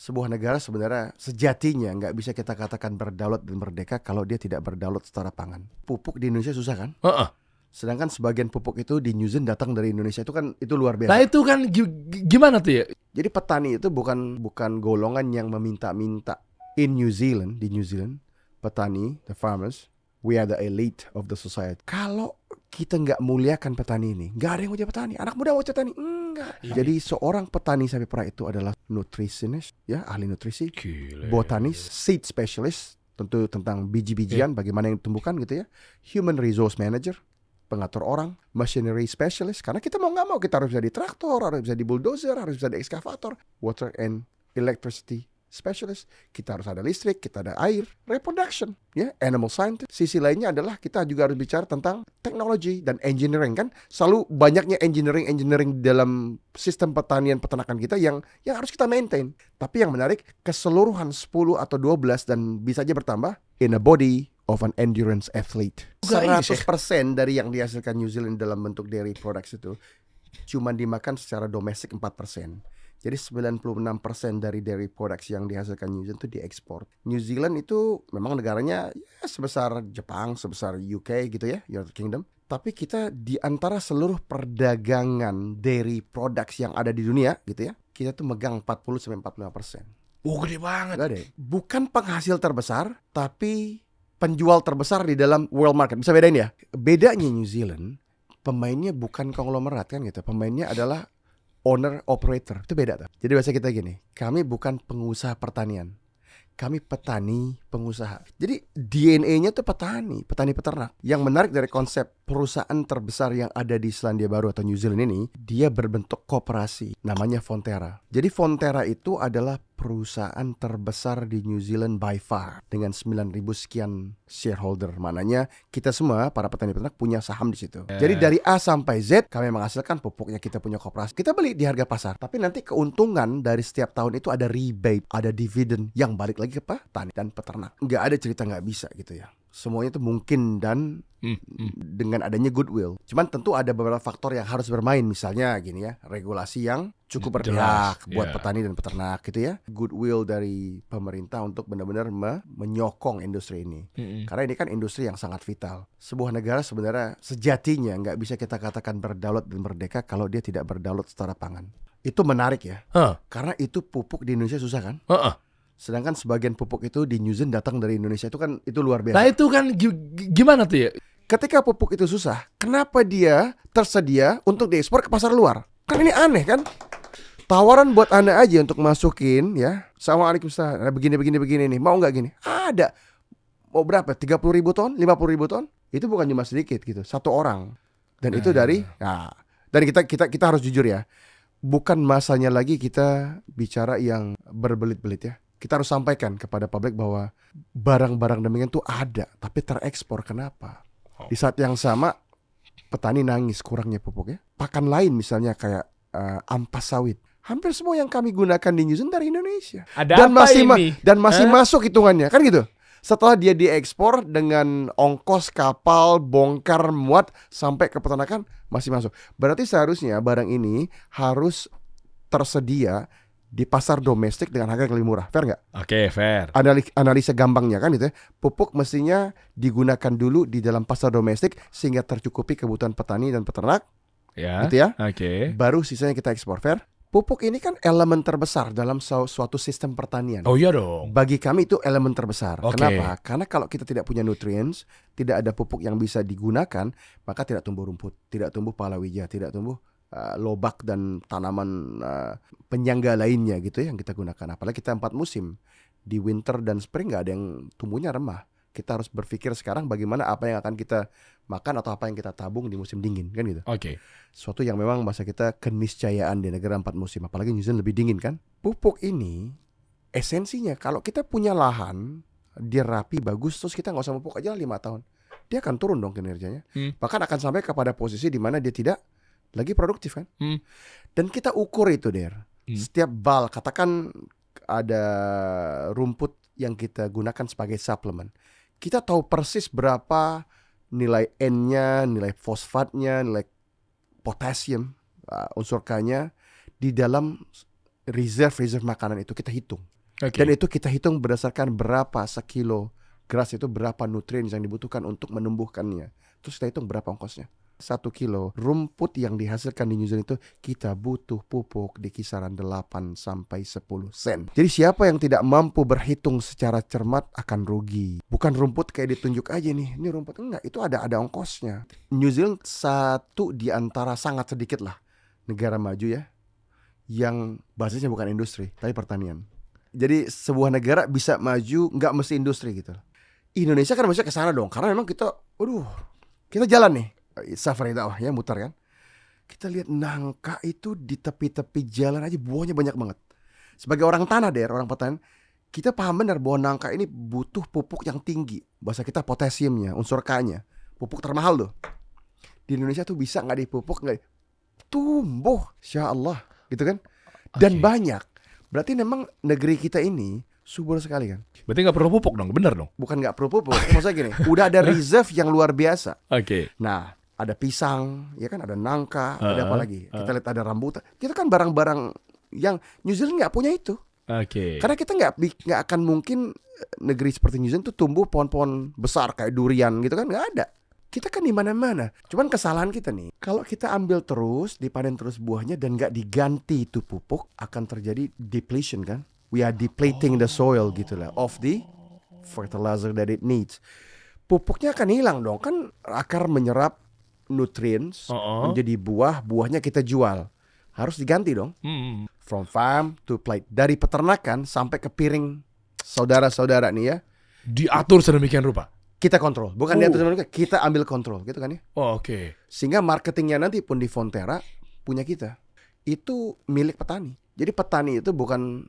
Sebuah negara sebenarnya sejatinya nggak bisa kita katakan berdaulat dan merdeka kalau dia tidak berdaulat secara pangan. Pupuk di Indonesia susah kan? Sedangkan sebagian pupuk itu di New Zealand datang dari Indonesia, itu luar biasa. Nah itu kan gimana tuh ya? Jadi petani itu bukan golongan yang meminta-minta. In New Zealand, di New Zealand, petani, the farmers, we are the elite of the society. Kalau kita nggak muliakan petani ini, nggak ada yang mau jadi petani. Anak muda mau jadi petani, enggak. Jadi seorang petani sapi perah itu adalah nutritionist, ya, ahli nutrisi, botanis, seed specialist, tentu tentang biji-bijian, bagaimana yang ditumbuhkan gitu ya, human resource manager, pengatur orang, machinery specialist, karena kita mau nggak mau kita harus bisa di traktor, harus bisa di bulldozer, harus bisa di ekskavator, water and electricity specialist, kita harus ada listrik, kita ada air, reproduction, ya, animal scientist. Sisi lainnya adalah kita juga harus bicara tentang teknologi dan engineering, kan selalu banyaknya engineering dalam sistem pertanian peternakan kita yang harus kita maintain. Tapi yang menarik, keseluruhan 10 atau 12 dan bisa aja bertambah in a body of an endurance athlete. 100% dari yang dihasilkan New Zealand dalam bentuk dairy products itu cuma dimakan secara domestik 4%. Jadi 96% dari dairy products yang dihasilkan New Zealand itu diekspor. New Zealand itu memang negaranya ya sebesar Jepang, sebesar UK gitu ya, United Kingdom. Tapi kita di antara seluruh perdagangan dairy products yang ada di dunia gitu ya, kita tuh megang 40-45%. Oh, gede banget. Gede. Bukan penghasil terbesar, tapi penjual terbesar di dalam world market. Bisa bedain ya? Bedanya New Zealand, pemainnya bukan konglomerat kan gitu. Pemainnya adalah owner operator. Itu beda tuh. Jadi bahasa kita gini, kami bukan pengusaha pertanian, kami petani pengusaha. Jadi DNA-nya tuh petani peternak. Yang menarik dari konsep perusahaan terbesar yang ada di Selandia Baru atau New Zealand ini, dia berbentuk koperasi, namanya Fonterra. Jadi Fonterra itu adalah perusahaan terbesar di New Zealand by far, dengan 9.000 sekian shareholder. Mananya kita semua para petani peternak punya saham di situ. Jadi dari A sampai Z kami menghasilkan pupuknya, kita punya koperasi, kita beli di harga pasar. Tapi nanti keuntungan dari setiap tahun itu ada rebate, ada dividen yang balik lagi ke petani dan peternak. Nggak ada cerita nggak bisa gitu ya. Semuanya itu mungkin dan dengan adanya goodwill. Cuman tentu ada beberapa faktor yang harus bermain. Misalnya gini ya, regulasi yang cukup berpihak buat petani dan peternak gitu ya. Goodwill dari pemerintah untuk benar-benar menyokong industri ini. Karena ini kan industri yang sangat vital. Sebuah negara sebenarnya sejatinya nggak bisa kita katakan berdaulat dan merdeka kalau dia tidak berdaulat secara pangan. Itu menarik ya. Karena itu pupuk di Indonesia susah kan? Sedangkan sebagian pupuk itu di New Zealand datang dari Indonesia, itu luar biasa. Nah itu kan gimana tuh ya? Ketika pupuk itu susah, kenapa dia tersedia untuk diekspor ke pasar luar? Kan ini aneh kan? Tawaran buat Anda aja untuk masukin ya. Assalamualaikum Ustaz, begini nih, mau nggak gini? Ada. Mau berapa? 30.000 ton? 50.000 ton? Itu bukan cuma sedikit gitu, satu orang. Dan itu dari, dan kita harus jujur ya. Bukan masanya lagi kita bicara yang berbelit-belit ya. Kita harus sampaikan kepada publik bahwa barang-barang demikian tuh ada, tapi terekspor. Kenapa? Di saat yang sama petani nangis kurangnya pupuk ya. Pakan lain misalnya kayak ampas sawit, hampir semua yang kami gunakan di New Zealand dari Indonesia. Ada dan masih masuk hitungannya kan gitu. Setelah dia diekspor dengan ongkos kapal, bongkar, muat sampai ke peternakan masih masuk. Berarti seharusnya barang ini harus tersedia di pasar domestik dengan harga yang lebih murah. Fair nggak? Oke, fair. Analisa gampangnya kan gitu ya. Pupuk mestinya digunakan dulu di dalam pasar domestik sehingga tercukupi kebutuhan petani dan peternak. Ya. Gitu ya. Oke. Baru sisanya kita ekspor. Fair? Pupuk ini kan elemen terbesar dalam suatu sistem pertanian. Oh iya dong. Bagi kami itu elemen terbesar. Okay. Kenapa? Karena kalau kita tidak punya nutrients, tidak ada pupuk yang bisa digunakan, maka tidak tumbuh rumput, tidak tumbuh palawija, tidak tumbuh lobak dan tanaman penyangga lainnya gitu ya yang kita gunakan. Apalagi kita 4 musim. Di winter dan spring nggak ada yang tumbuhnya remah. Kita harus berpikir sekarang bagaimana apa yang akan kita makan atau apa yang kita tabung di musim dingin kan gitu. Oke. Suatu yang memang masa kita keniscayaan di negara 4 musim. Apalagi New Zealand lebih dingin kan. Pupuk ini esensinya kalau kita punya lahan, dia rapi, bagus, terus kita nggak usah pupuk aja 5 tahun. Dia akan turun dong kinerjanya. Bahkan akan sampai kepada posisi di mana dia tidak lagi produktif kan. Dan kita ukur itu setiap bal, katakan ada rumput yang kita gunakan sebagai suplemen, kita tahu persis berapa nilai N-nya, nilai fosfatnya, nilai potasium, unsur K-nya di dalam reserve makanan itu kita hitung. Oke. Dan itu kita hitung berdasarkan berapa sekilo grass itu berapa nutrien yang dibutuhkan untuk menumbuhkannya. Terus kita hitung berapa ongkosnya. 1 kilo rumput yang dihasilkan di New Zealand itu kita butuh pupuk di kisaran 8 sampai 10 sen. Jadi siapa yang tidak mampu berhitung secara cermat akan rugi. Bukan rumput kayak ditunjuk aja nih, ini rumput, enggak, itu ada ongkosnya. New Zealand satu di antara sangat sedikit lah negara maju ya yang basisnya bukan industri tapi pertanian. Jadi sebuah negara bisa maju nggak mesti industri gitu. Indonesia kan masih ke sana dong, karena memang kita jalan nih safari dakwah ya, mutar kan. Kita lihat nangka itu di tepi-tepi jalan aja buahnya banyak banget. Sebagai orang tanah orang petani, kita paham benar bahwa nangka ini butuh pupuk yang tinggi. Bahasa kita potasiumnya, unsur K-nya, pupuk termahal tuh. Di Indonesia tuh bisa nggak dipupuk, nggak tumbuh, Insya Allah, gitu kan? Dan banyak. Berarti memang negeri kita ini subur sekali kan. Berarti nggak perlu pupuk dong, bener dong? Bukan nggak perlu pupuk, maksudnya gini, udah ada reserve yang luar biasa. Oke. Nah, ada pisang, ya kan, ada nangka, ada apa lagi? Kita lihat ada rambutan. Kita kan barang-barang yang New Zealand nggak punya itu. Oke. Karena kita nggak akan mungkin negeri seperti New Zealand tuh tumbuh pohon-pohon besar kayak durian gitu kan, nggak ada. Kita kan di mana-mana. Cuman kesalahan kita nih, kalau kita ambil terus, dipanen terus buahnya dan nggak diganti itu pupuk, akan terjadi depletion kan? We are depleting the soil gitu lah, of the fertilizer that it needs. Pupuknya akan hilang dong, kan akar menyerap nutrients menjadi buahnya kita jual. Harus diganti dong. From farm to plate, dari peternakan sampai ke piring saudara-saudara nih ya. Diatur sedemikian rupa. Kita kontrol, bukan diatur sedemikian, kita ambil kontrol gitu kan ya. Oke. Sehingga marketingnya nanti pun di Fonterra punya kita. Itu milik petani. Jadi petani itu bukan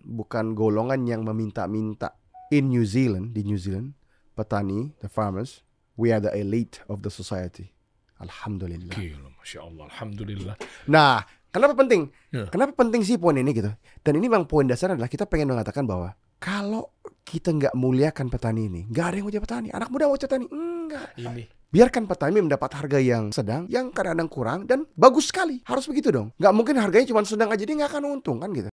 golongan yang meminta-minta. In New Zealand, di New Zealand, petani, the farmers, we are the elite of the society. Alhamdulillah. Gila, Masya Allah, Alhamdulillah. Nah, kenapa penting? Ya. Kenapa penting sih poin ini gitu? Dan ini memang poin dasar adalah kita pengen mengatakan bahwa kalau kita nggak muliakan petani ini, nggak ada yang mau jadi petani. Anak muda mau jadi petani? Enggak. Ini. Biarkan petani mendapat harga yang sedang, yang kadang-kadang kurang, dan bagus sekali. Harus begitu dong. Nggak mungkin harganya cuma sedang aja, dia nggak akan untung kan gitu.